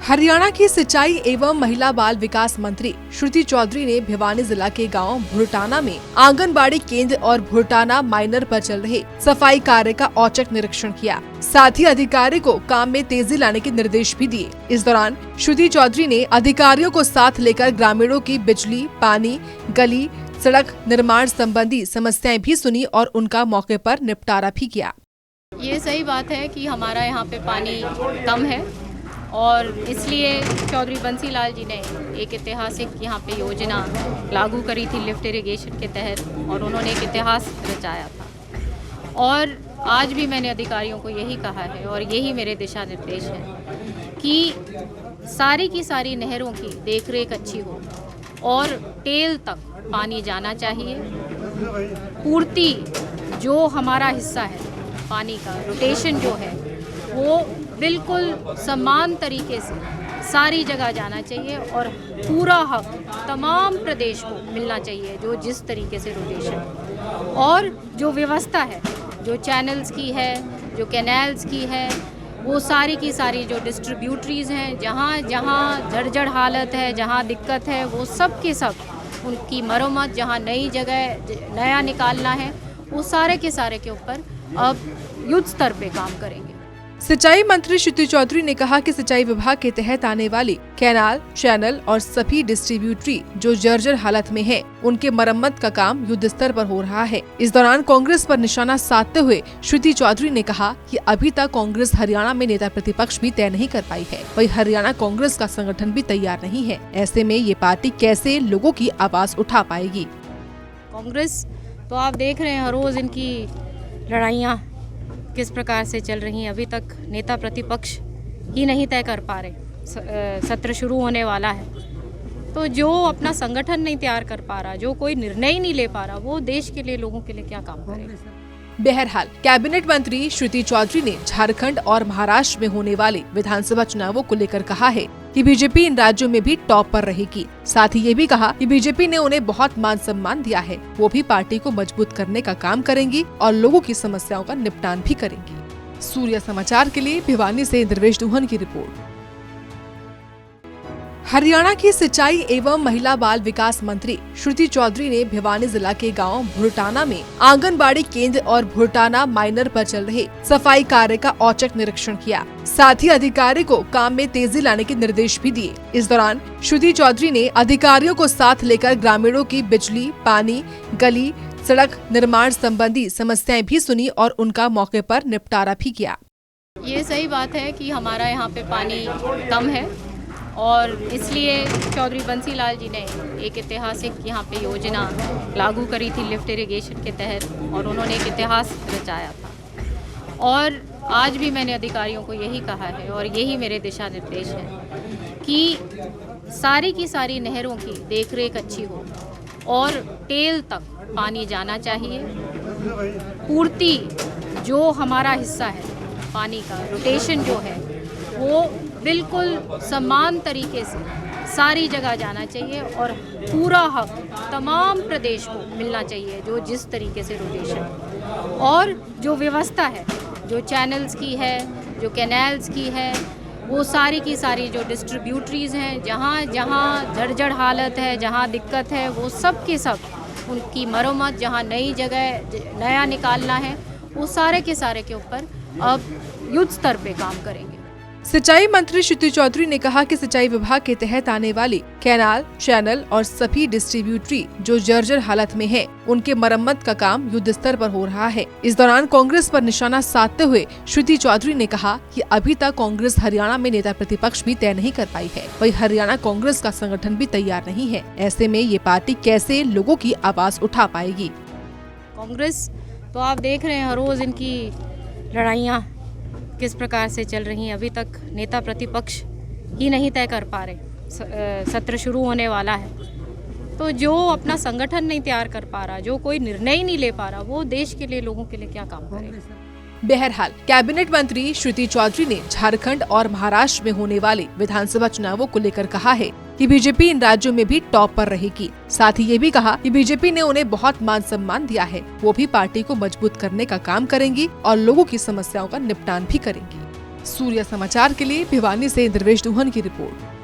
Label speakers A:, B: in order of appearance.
A: हरियाणा की सिंचाई एवं महिला बाल विकास मंत्री श्रुति चौधरी ने भिवानी जिला के गांव भुरटाना में आंगनबाड़ी केंद्र और भुरटाना माइनर पर चल रहे सफाई कार्य का औचक निरीक्षण किया। साथ ही अधिकारी को काम में तेजी लाने के निर्देश भी दिए। इस दौरान श्रुति चौधरी ने अधिकारियों को साथ लेकर ग्रामीणों की बिजली, पानी, गली, सड़क निर्माण संबंधी समस्याएं भी सुनी और उनका मौके पर निपटारा भी किया।
B: ये सही बात है कि हमारा यहाँ पे पानी कम है और इसलिए चौधरी बंसी लाल जी ने एक ऐतिहासिक यहाँ पे योजना लागू करी थी लिफ्ट इरिगेशन के तहत, और उन्होंने एक इतिहास रचाया था। और आज भी मैंने अधिकारियों को यही कहा है और यही मेरे दिशा निर्देश है कि सारी की सारी नहरों की देखरेख अच्छी हो और टेल तक पानी जाना चाहिए। पूर्ति जो हमारा हिस्सा है पानी का, रोटेशन जो है वो बिल्कुल समान तरीके से सारी जगह जाना चाहिए और पूरा हक तमाम प्रदेश को मिलना चाहिए जो जिस तरीके से रोटेशन और जो व्यवस्था है, जो चैनल्स की है, जो कैनाल्स की है, वो सारी की सारी जो डिस्ट्रीब्यूटरीज हैं, जहाँ जहाँ जर्जर हालत है, जहाँ दिक्कत है, वो सब के सब उनकी मरम्मत, जहाँ नई जगह नया निकालना है, वो सारे के सारे के ऊपर अब युद्ध स्तर पे काम करेंगे।
A: सिंचाई मंत्री श्रुति चौधरी ने कहा कि सिंचाई विभाग के तहत आने वाली कैनाल, चैनल और सभी डिस्ट्रीब्यूटरी जो जर्जर हालत में हैं, उनके मरम्मत का काम युद्ध स्तर पर हो रहा है। इस दौरान कांग्रेस पर निशाना साधते हुए श्रुति चौधरी ने कहा कि अभी तक कांग्रेस हरियाणा में नेता प्रतिपक्ष भी तय नहीं कर पाई है, वही हरियाणा कांग्रेस का संगठन भी तैयार नहीं है। ऐसे में ये पार्टी कैसे लोगों की आवाज उठा पाएगी?
B: कांग्रेस तो आप देख रहे हैं हर रोज इनकी लड़ाइयाँ किस प्रकार से चल रही हैं। अभी तक नेता प्रतिपक्ष ही नहीं तय कर पा रहे। सत्र शुरू होने वाला है तो जो अपना संगठन नहीं तैयार कर पा रहा, जो कोई निर्णय ही नहीं ले पा रहा, वो देश के लिए, लोगों के लिए क्या काम करेगा?
A: बहरहाल कैबिनेट मंत्री श्रुति चौधरी ने झारखंड और महाराष्ट्र में होने वाले विधानसभा चुनावों को लेकर कहा है कि बीजेपी इन राज्यों में भी टॉप पर रहेगी। साथ ही ये भी कहा कि बीजेपी ने उन्हें बहुत मान सम्मान दिया है, वो भी पार्टी को मजबूत करने का काम करेंगी और लोगों की समस्याओं का निपटान भी करेंगी। सूर्य समाचार के लिए भिवानी से इंद्रवेश दुहन की रिपोर्ट। हरियाणा की सिंचाई एवं महिला बाल विकास मंत्री श्रुति चौधरी ने भिवानी जिला के गांव भुरटाना में आंगनबाड़ी केंद्र और भुरटाना माइनर पर चल रहे सफाई कार्य का औचक निरीक्षण किया। साथ ही अधिकारी को काम में तेजी लाने के निर्देश भी दिए। इस दौरान श्रुति चौधरी ने अधिकारियों को साथ लेकर ग्रामीणों की बिजली, पानी, गली, सड़क निर्माण संबंधी समस्याएं भी सुनी और उनका मौके पर निपटारा भी किया।
B: ये सही बात है कि हमारा यहाँ पे पानी कम है और इसलिए चौधरी बंसी लाल जी ने एक ऐतिहासिक यहाँ पे योजना लागू करी थी लिफ्ट इरिगेशन के तहत, और उन्होंने एक इतिहास रचाया था। और आज भी मैंने अधिकारियों को यही कहा है और यही मेरे दिशा निर्देश है कि सारी की सारी नहरों की देखरेख अच्छी हो और टेल तक पानी जाना चाहिए। पूर्ति जो हमारा हिस्सा है पानी का, रोटेशन जो है वो बिल्कुल समान तरीके से सारी जगह जाना चाहिए और पूरा हक तमाम प्रदेश को मिलना चाहिए जो जिस तरीके से रोटेशन और जो व्यवस्था है, जो चैनल्स की है, जो कैनाल्स की है, वो सारी की सारी जो डिस्ट्रीब्यूटरीज हैं, जहाँ जहाँ जर्जर हालत है, जहाँ दिक्कत है, वो सब के सब उनकी मरम्मत, जहाँ नई जगह नया निकालना है, वो सारे के सारे के ऊपर अब युद्ध स्तर पे काम करेंगे।
A: सिंचाई मंत्री श्रुति चौधरी ने कहा कि सिंचाई विभाग के तहत आने वाली कैनाल, चैनल और सभी डिस्ट्रीब्यूटरी जो जर्जर हालत में हैं, उनके मरम्मत का काम युद्ध स्तर पर हो रहा है। इस दौरान कांग्रेस पर निशाना साधते हुए श्रुति चौधरी ने कहा कि अभी तक कांग्रेस हरियाणा में नेता प्रतिपक्ष भी तय नहीं कर पाई है, वही हरियाणा कांग्रेस का संगठन भी तैयार नहीं है। ऐसे में ये पार्टी कैसे लोगों की आवाज उठा पाएगी?
B: कांग्रेस तो आप देख रहे हैं हर रोज इनकी लड़ाइयाँ किस प्रकार से चल रही हैं। अभी तक नेता प्रतिपक्ष ही नहीं तय कर पा रहे। सत्र शुरू होने वाला है तो जो अपना संगठन नहीं तैयार कर पा रहा, जो कोई निर्णय ही नहीं ले पा रहा, वो देश के लिए, लोगों के लिए क्या काम करेगा?
A: बहरहाल कैबिनेट मंत्री श्रुति चौधरी ने झारखंड और महाराष्ट्र में होने वाले विधानसभा चुनावों को लेकर कहा है कि बीजेपी इन राज्यों में भी टॉप पर रहेगी। साथ ही ये भी कहा कि बीजेपी ने उन्हें बहुत मान सम्मान दिया है, वो भी पार्टी को मजबूत करने का काम करेंगी और लोगों की समस्याओं का निपटान भी करेंगी। सूर्य समाचार के लिए भिवानी से इंद्रवेश दुहन की रिपोर्ट।